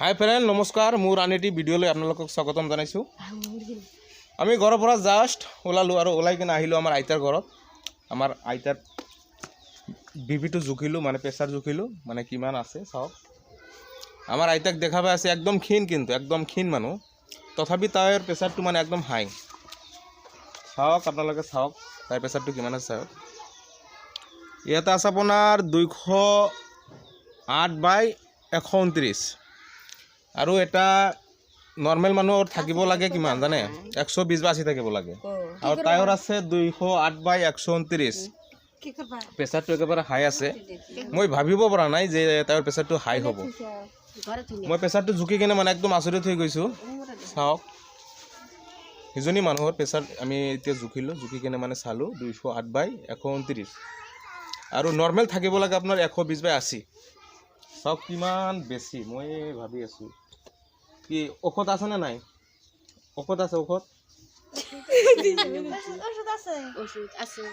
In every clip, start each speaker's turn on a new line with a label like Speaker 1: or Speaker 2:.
Speaker 1: hi friend नमस्कार मोर आन eighty video आपलोक स्वागतम जानाइছো आमी घर पर जस्ट ओलालो और ओलाई किने आहिलो आमार आइतार घरत आमार आइतार बीपीटो जुखिलो माने प्रेसार जुखिलो माने किमान आछे सब आमार आइताक देखा पाइ आछे एकदम क्षीण किन्तु एकदम क्षीण मानु तथापि तार प्रेसारटो माने एकदम हाई साওক आपनालोके साওক तार प्रेसारटो किमान आछे साওক इयाते आछे आपनार 208/129 আৰু এটা নৰ্মেল মানুহৰ থাকিব লাগে কিমান জানে 120/80 থাকিব লাগে আৰু টায়াৰ আছে 208/129 কি কৰবা প্ৰেসাৰটো একেবাৰে হাই আছে মই ভাবিব পৰা নাই যে টায়াৰ প্ৰেসাৰটো হাই হ'ব মই প্ৰেসাৰটো ঝুকি কিনে মানে একদম আচৰিত হৈ গৈছো চাওক ইজনী মানুহৰ প্ৰেসাৰ আমি এতিয়া ঝুকি কিনে মানে চালো 208/129 আৰু নৰ্মেল থাকিব লাগে আপোনাৰ 120/80 সব কিমান বেছি মই ভাবি আছো কি ঔষধ আছে না নাই ঔষধ আছে ঔষধ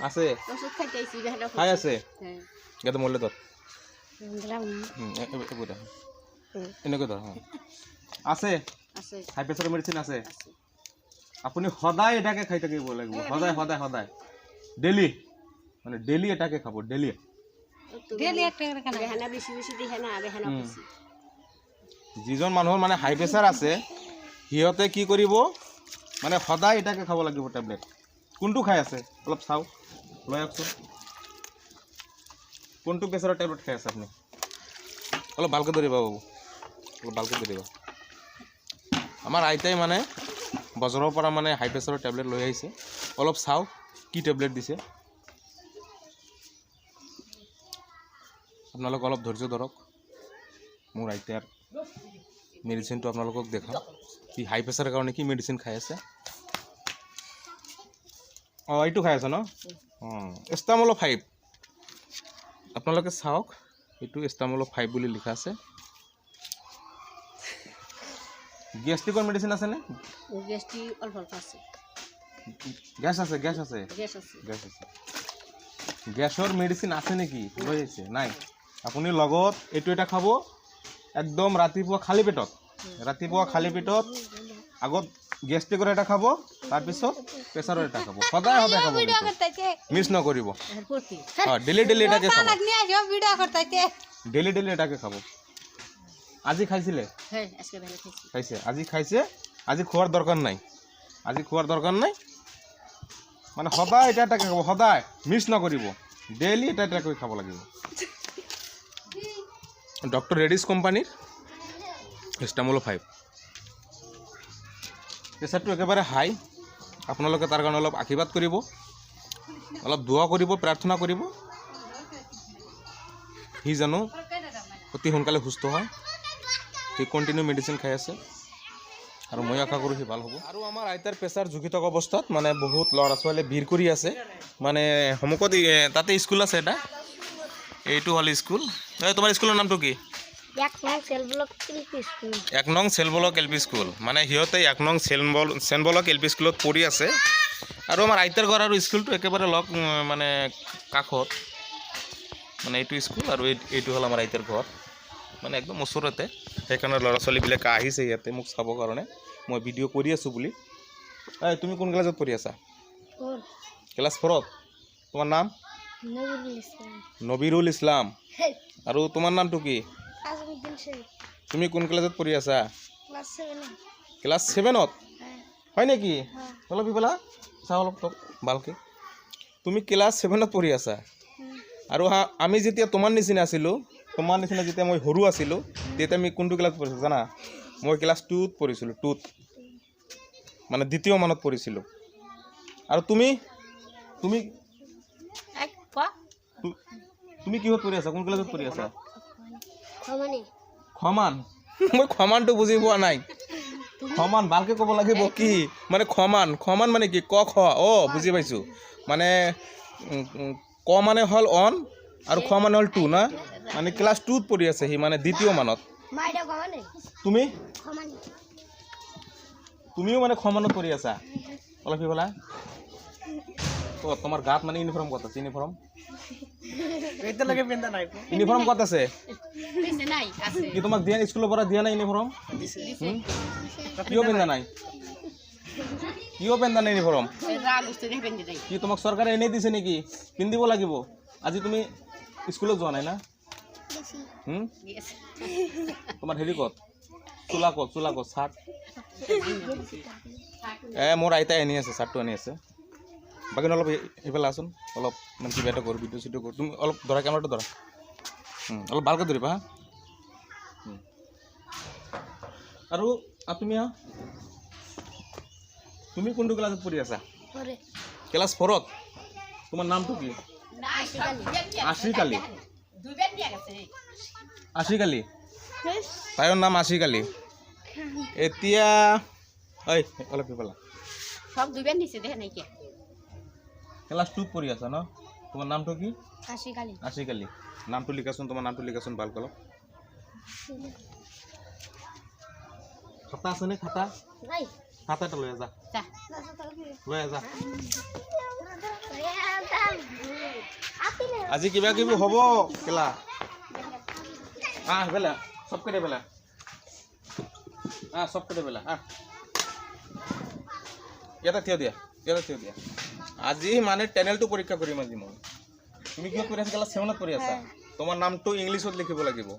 Speaker 1: আছে ওষুধ খাইতেছি খাই আছে গেতে মলে দত এবুটা এনেকে ধৰ আছে আছে হাই প্ৰেছাৰ মেডিচিন আছে আপুনি সদায় এটাকে খাই থাকিব লাগিব সদায় সদায় সদায় ডেইলি মানে ডেইলি এটাকে খাব ডেইলি যিজন মানুহৰ মানে হাই প্ৰেছাৰ আছে হিয়তে কি কৰিব মানে সদায় এটাকে খাব লাগিব টেবলেট কোনটো খাই আছে অলপ চাও লৈ আছো কোনটো প্ৰেছাৰৰ টেবলেট খাই আছে আপুনি অলপ ভালকৈ ধৰিবা বাবু অলপ ভালকৈ ধৰিবা আমাৰ আইতাই মানে বজাৰৰ পৰা মানে হাই প্ৰেছাৰৰ টেবলেট লৈ আহিছে অলপ চাও কি টেবলেট দিছে আপোনালোক অলপ ধৈৰ্য ধৰক মোৰ আইতাৰ মেডিচিনটো আপোনালোকক দেখাও কি হাই প্ৰেছাৰৰ কাৰণে কি মেডিচিন খাই আছে এইটো খাই আছে ন এষ্টামোলো 5 আপোনালোকে চাওক এইটো এষ্টামোলো 5 বুলি লিখা আছে গেষ্ট্ৰিকৰ মেডিচিন আছে নে গেষ্ট্ৰিক অলপ আছে গ্যাস আছে গ্যাস আছে গ্যাস আছে গ্যাস আছে গ্যাসৰ মেডিচিন আছে নেকি লৈ আছে নাই আপুনি লগত এটো এটা খাব একদম ৰাতিপুৱা খালি পেটত আগত গেষ্ট্ৰিকৰ এটা খাব তাৰ পিছত প্ৰেছাৰৰ এটা খাব সদায় সদায় খাব মিছ নকৰিব ডেইলি ডেইলি এটাকে খাব ডেইলি ডেইলি এটাকে খাব আজি খাইছিলে খাইছে আজি খাইছে আজি খোৱাৰ দৰকাৰ নাই মানে সদায় এটা এটাকে খাব সদায় মিছ নকৰিব ডেইলি এটা এটাকৈ খাব লাগিব ডক্টৰ ৰেডিছ কোম্পানীৰ এষ্টামোলো 5 প্ৰেছাৰটো একেবাৰে হাই আপোনালোকে তাৰ কাৰণে অলপ আশীৰ্বাদ কৰিব অলপ দোৱা কৰিব প্ৰাৰ্থনা কৰিব সি জানো অতি সোনকালে সুস্থ হয় সি কণ্টিনিউ মেডিচিন খাই আছে আৰু মই আশা কৰোঁ সি ভাল হ'ব আৰু আমাৰ আইতাৰ প্ৰেছাৰ ঝুঁকি থকা অৱস্থাত মানে বহুত ল'ৰা ছোৱালীয়ে ভিৰ কৰি আছে মানে সন্মুখত তাতে স্কুল আছে এটা এইটো হ'ল স্কুল তোমাৰ স্কুলৰ নামটো কি 1 নং চেলবলক এলপি স্কুল মানে সিহঁতে 1 নং চেলবলক এলপি স্কুলত পঢ়ি আছে আৰু আমাৰ আইতাৰ ঘৰ আৰু স্কুলটো একেবাৰে লগ মানে কাষত মানে এইটো স্কুল আৰু এইটো হ'ল আমাৰ আইতাৰ ঘৰ মানে একদম ওচৰতে সেইকাৰণে ল'ৰা ছোৱালীবিলাক আহিছে ইয়াতে মোক চাবৰ কাৰণে মই ভিডিঅ' কৰি আছোঁ বুলি তুমি কোন ক্লাছত পঢ়ি আছা ক্লাছ 4ত তোমাৰ নাম নবিৰুল ইছলাম আৰু তোমাৰ নামটো কি তুমি কোন ক্লাছত পঢ়ি আছা ক্লাছ 7ত হয় নেকি অলপ ইফালে চাওঁ অলপ ভালকৈ তুমি ক্লাছ 7ত পঢ়ি আছা আৰু আমি যেতিয়া তোমাৰ নিচিনা আছিলোঁ যেতিয়া মই সৰু আছিলোঁ তেতিয়া আমি কোনটো ক্লাছত পঢ়িছিলোঁ জানা মই ক্লাছ 2ত পঢ়িছিলোঁ 2ত মানে দ্বিতীয় মানত পঢ়িছিলোঁ আৰু তুমি কিহত পঢ়ি আছা কোন ক্লাছত পঢ়ি আছা খমান মই খমানটো বুজি পোৱা নাই খমান ভালকৈ ক'ব লাগিব কি মানে খমান মানে কি ক খ বুজি পাইছোঁ মানে ক মানে হ'ল অন আৰু খ মানে হ'ল 2 না মানে ক্লাছ 2ত পঢ়ি আছে সি মানে দ্বিতীয় মানত তুমিও মানে খমানত পঢ়ি আছা অলপ ইফালে তোমাৰ গাত মানে ইউনিফৰ্ম ক'ত আছে ইউনিফৰ্ম ক'ত আছে কি তোমাক দিয়া স্কুলৰ পৰা দিয়া নাই ইউনিফৰ্ম কিয় পিন্ধা নাই ইউনিফৰ্ম কি তোমাক চৰকাৰে এনেই দিছে নেকি পিন্ধিব লাগিব আজি তুমি স্কুলত যোৱা নাই না তোমাৰ হেৰি ক'ত চোলা ক'ত চাৰ্ট মোৰ আইতাই আনি আছে চাৰ্টটো আনি আছে বাকী অলপ এইফালে আছোন অলপ মানে কিবা এটা কৰোঁ ভিডিঅ' চিডিঅ' কৰোঁ তুমি অলপ ধৰা কেমেৰাটো ধৰা অলপ ভালকৈ ধৰিবা হা আৰু তুমি তুমি কোনটো ক্লাছত পঢ়ি আছা ক্লাছ 4ত তোমাৰ নামটো কি আশিকালি তাইৰ নাম আশিকালি এতিয়া অলপ ইফালে ক্লাছ 2 পঢ়ি আছা ন তোমাৰ নামটো কি আশিকালি নামটো লিখাচোন তোমাৰ নামটো লিখাচোন ভালকৈ অলপ খাতা আছে নে খাতা খাতাটা লৈ যা আজি কিবা কিবি হ'ব কেলা বেলা সব কেটে বেলা সব কেটে বেলা ইয়াতে থিয় দিয়া আজি মানে টেনেলটো পৰীক্ষা কৰিম আজি মই তুমি কিয় কৰি আছা ক্লাছ 7ত পঢ়ি আছা তোমাৰ নামটো ইংলিছত লিখিব লাগিব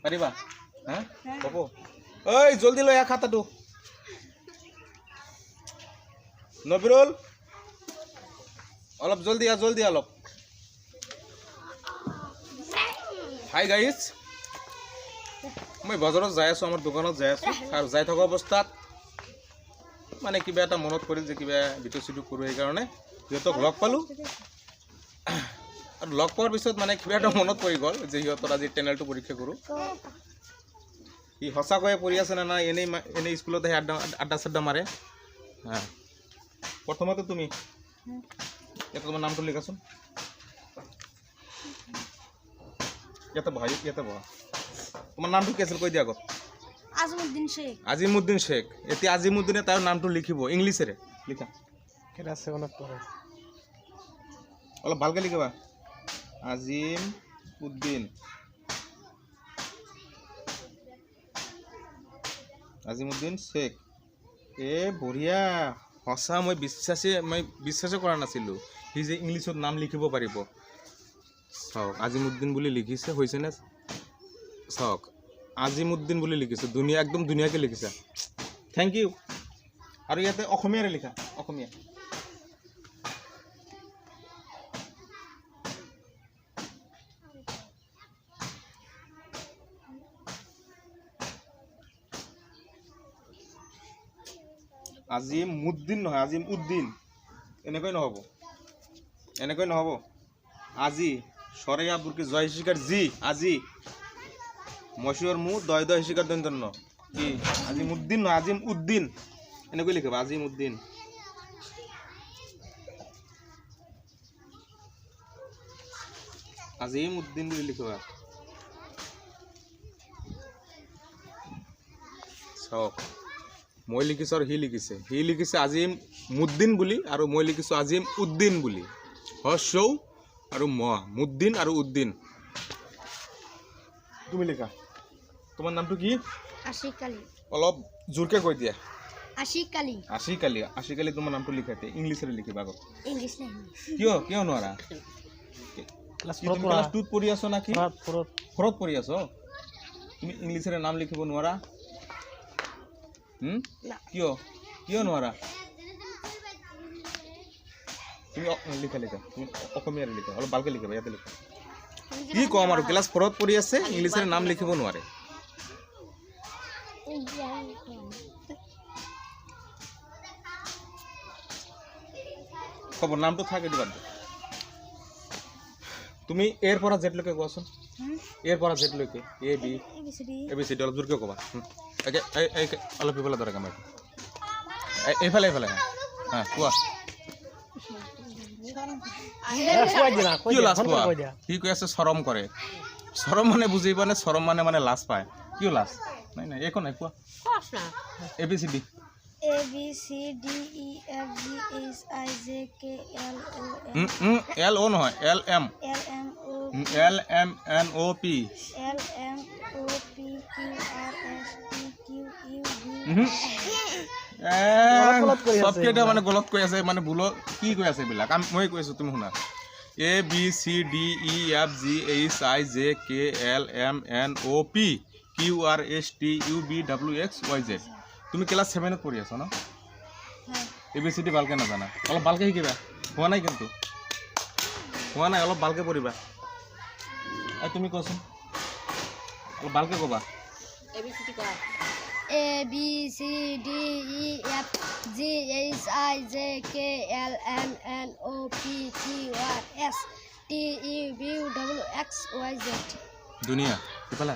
Speaker 1: পাৰিবা হ'ব ঐ জলদি লৈ আহ খাতাটো নবিৰুল অলপ জলদি অলপ হাই গাইজ মই বজাৰত যাই আছোঁ আমাৰ দোকানত যাই আছোঁ আৰু যাই থকা অৱস্থাত মানে কিবা এটা মনত পৰিল যে কিবা ভিডিঅ' চিডিঅ' কৰোঁ সেইকাৰণে সিহঁতক লগ পালোঁ আৰু লগ পোৱাৰ পিছত মানে কিবা এটা মনত পৰি গ'ল যে সিহঁতৰ আজি টেনেলটো পৰীক্ষা কৰোঁ সি সঁচাকৈয়ে পঢ়ি আছে নে নাই এনেই স্কুলত আহি আড্ডা চাড্ডা মাৰে প্ৰথমতে তুমি ইয়াতে তোমাৰ নামটো লিখাচোন ইয়াতে বহা তোমাৰ নামটো কি আছিল কৈ দিয়া আগত আজিমুদ্দিন শেখ এতিয়া আজিমুদ্দিনে তাৰ নামটো লিখিব ইংলিছেৰে লিখা অলপ ভালকৈ লিখিবা আজিমুদ্দিন শেখ বঢ়িয়া সঁচা মই বিশ্বাসে কৰা নাছিলোঁ সি যে ইংলিছত নাম লিখিব পাৰিব চাওক আজিমুদ্দিন বুলি লিখিছে হৈছেনে চাওক আজিমুদ্দিন বুলি লিখিছে একদম ধুনীয়াকৈ লিখিছা থেংক ইউ আৰু ইয়াতে অসমীয়াৰে লিখা অসমীয়া আজিমুদ্দিন নহয় আজিমউদ্দিন এনেকৈ নহ'ব আজি সরেয়া বুরকি জয় শিকার জি আজি মশিওর মু দয় দয় শিকার দন্তন্য কি আজিমউদ্দিন না আজিমউদ্দিন এনেকৈ লিখবা আজিমউদ্দিন বুলি লিখবা চাওক মই লিখিছোঁ আৰু সি লিখিছে আজিমউদ্দিন বুলি আৰু মই লিখিছোঁ আজিমউদ্দিন বুলি হসৌ আৰু মুদ্দিন আৰু উদ্দিন তুমি লিখা তোমাৰ নামটো কি আশিকালি অলপ জোৰকে কৈ দিয়া আশিকালি তোমাৰ নামটো লিখাতে ইংলিশৰে লিখিবা আগত ইংলিশ নাই কিয় নোৱাৰা ক্লাছ 2 পঢ়ি আছো না কি 4ত পঢ়ি আছো তুমি ইংলিশৰে নাম লিখিব নোৱাৰা কিয় নোৱাৰা তুমি লিখা তুমি অসমীয়াৰে লিখা অলপ ভালকৈ লিখিবা ইয়াতে লিখা কি কম আৰু ক্লাছ 4ত পঢ়ি আছে ইংলিশৰে নাম লিখিব নোৱাৰে খবৰ নামটো থাকে দিবা তুমি এৰ পৰা জেডলৈকে কোৱাচোন এৰ পৰা জেডলৈকে এ বি চি ডি অলপ জোৰকৈ ক'বা অলপ ইফালে ধৰা কেমেৰাটো এইফালে কোৱা সি কৈ আছে চৰম কৰে চৰম মানে বুজি পোৱা নে চৰম মানে লাজ পায় কিয় লাজ নাই একো নাই কোৱা A B C D L O নহয় L M L M N O P সবকেইটা মানে গলত কৈ আছে মানে ভুল কি কৈ আছে এইবিলাক মই কৈ আছো তুমি শুনা A B C D E F G H I J K L M N O P Q R S T U V W X Y Z তুমি ক্লাস 7 ত পঢ়ি আছো ন ABCD ভালকে নাজানা অলপ ভালকে শিকিবা হোৱা নাই কিন্তু হোৱা নাই অলপ ভালকে পঢ়িবা আৰু তুমি কোৱাচোন অলপ ভালকে ক'বা
Speaker 2: ABCD কোৱা A B C D E F G H I J K L M N O P Q R S T U V W X Y Z
Speaker 1: দুনিয়া কিপালা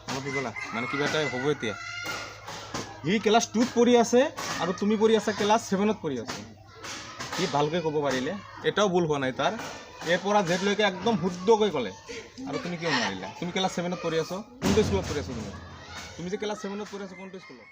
Speaker 1: অলপ কিপালা মানে কিবা এটা হ'ব এতিয়া হি ক্লাস 2 ত পঢ়ি আছে আৰু তুমি পঢ়ি আছা ক্লাস 7 ত পঢ়ি আছে কি ভালকৈ ক'ব পাৰিলে এটাও ভুল হোৱা নাই তাৰ এ পৰা জেড লৈকে একদম শুদ্ধকৈ ক'লে আৰু তুমি কিয় নোৱাৰিলা তুমি ক্লাস 7 ত পঢ়ি আছো কোনটো স্কুলত পঢ়ি আছো তুমি যে ক্লাস 7 ত পঢ়ি আছো কোনটো স্কুলত